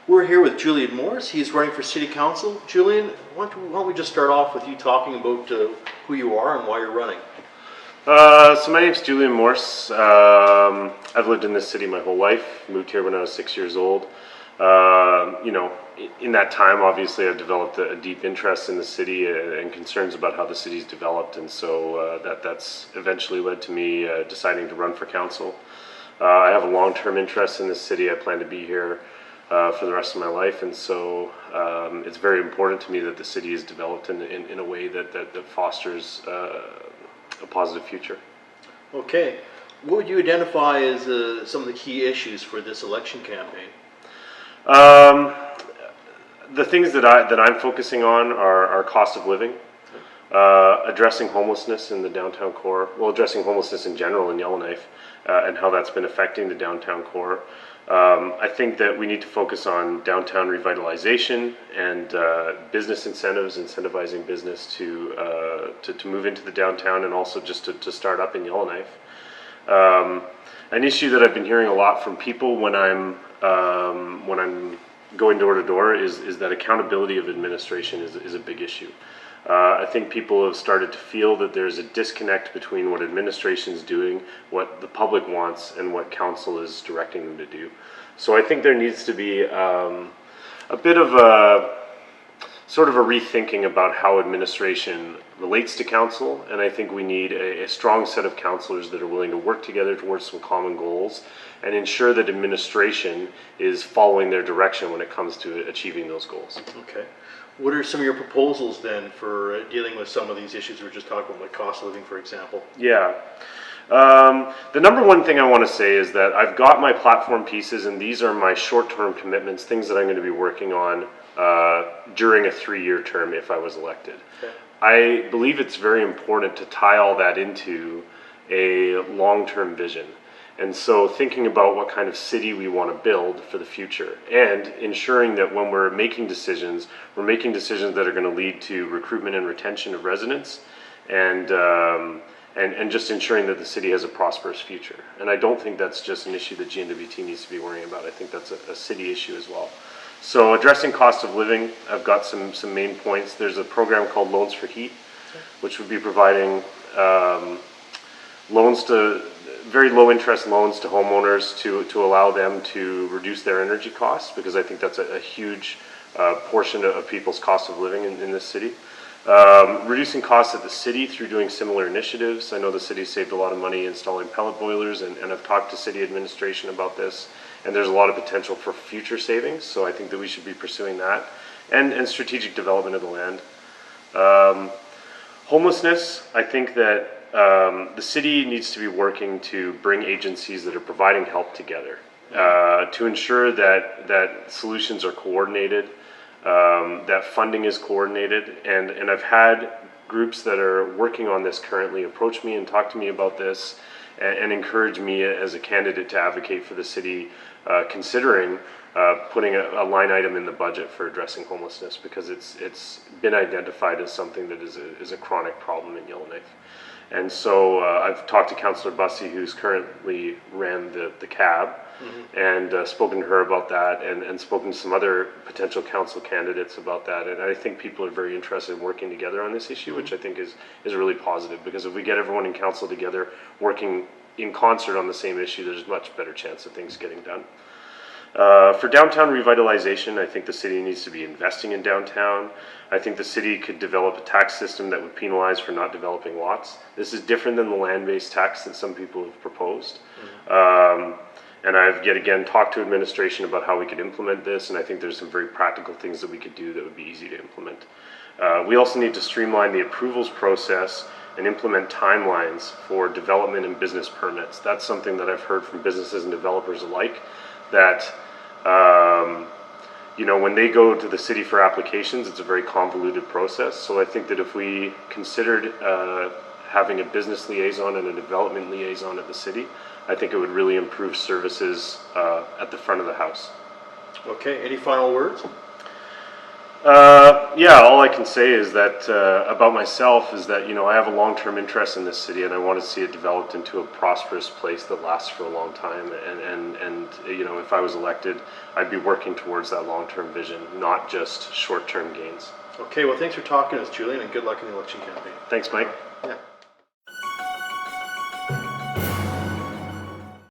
We're here with Julian Morse. He's running for City Council. Julian, why don't we just start off with you talking about who you are and why you're running? So my name's Julian Morse. I've lived in this city my whole life. Moved here when I was 6 years old. In that time, obviously, I've developed a deep interest in the city and concerns about how the city's developed, and so that's eventually led to me deciding to run for council. I have a long-term interest in this city. I plan to be here for the rest of my life, and so it's very important to me that the city is developed in a way that fosters a positive future. Okay. What would you identify as some of the key issues for this election campaign? The things that I'm focusing on are cost of living, addressing homelessness in the downtown core, addressing homelessness in general in Yellowknife, and how that's been affecting the downtown core. I think that we need to focus on downtown revitalization and business incentives, incentivizing business to move into the downtown and also just to start up in Yellowknife. An issue that I've been hearing a lot from people when I'm going door to door is that accountability of administration is a big issue. I think people have started to feel that there's a disconnect between what administration is doing, what the public wants, and what council is directing them to do. So I think there needs to be a bit of a sort of a rethinking about how administration relates to council, and I think we need a strong set of councillors that are willing to work together towards some common goals and ensure that administration is following their direction when it comes to achieving those goals. Okay. What are some of your proposals then for dealing with some of these issues we were just talking about, like cost of living, for example? Yeah. The number one thing I want to say is that I've got my platform pieces, and these are my short-term commitments, things that I'm going to be working on during a 3-year term if I was elected. Okay. I believe it's very important to tie all that into a long-term vision. And so thinking about what kind of city we want to build for the future and ensuring that when we're making decisions that are going to lead to recruitment and retention of residents and just ensuring that the city has a prosperous future. And I don't think that's just an issue that GNWT needs to be worrying about. I think that's a city issue as well. So addressing cost of living, I've got some main points. There's a program called Loans for Heat, which would be providing very low interest loans to homeowners to allow them to reduce their energy costs, because I think that's a huge portion of people's cost of living in this city. Reducing costs at the city through doing similar initiatives. I know the city saved a lot of money installing pellet boilers, and I've talked to city administration about this, and there's a lot of potential for future savings, so I think that we should be pursuing that, and strategic development of the land. Homelessness, I think that the city needs to be working to bring agencies that are providing help together to ensure that solutions are coordinated, that funding is coordinated, and I've had groups that are working on this currently approach me and talk to me about this and encourage me as a candidate to advocate for the city, considering putting a line item in the budget for addressing homelessness, because it's been identified as something that is a chronic problem in Yellowknife. And so I've talked to Councillor Bussey, who's currently ran the cab, and spoken to her about that, and spoken to some other potential council candidates about that. And I think people are very interested in working together on this issue, which I think is really positive, because if we get everyone in council together working in concert on the same issue, there's a much better chance of things getting done. For downtown revitalization, I think the city needs to be investing in downtown. I think the city could develop a tax system that would penalize for not developing lots. This is different than the land-based tax that some people have proposed. And I've yet again talked to administration about how we could implement this, and I think there's some very practical things that we could do that would be easy to implement. We also need to streamline the approvals process and implement timelines for development and business permits. That's something that I've heard from businesses and developers alike, that when they go to the city for applications, it's a very convoluted process. So I think that if we considered having a business liaison and a development liaison at the city, I think it would really improve services at the front of the house. Okay, any final words? Yeah, all I can say is that about myself is that, you know, I have a long-term interest in this city, and I want to see it developed into a prosperous place that lasts for a long time. And you know, if I was elected, I'd be working towards that long-term vision, not just short-term gains. Okay, well, thanks for talking to us, Julian, and good luck in the election campaign. Thanks, Mike. Yeah.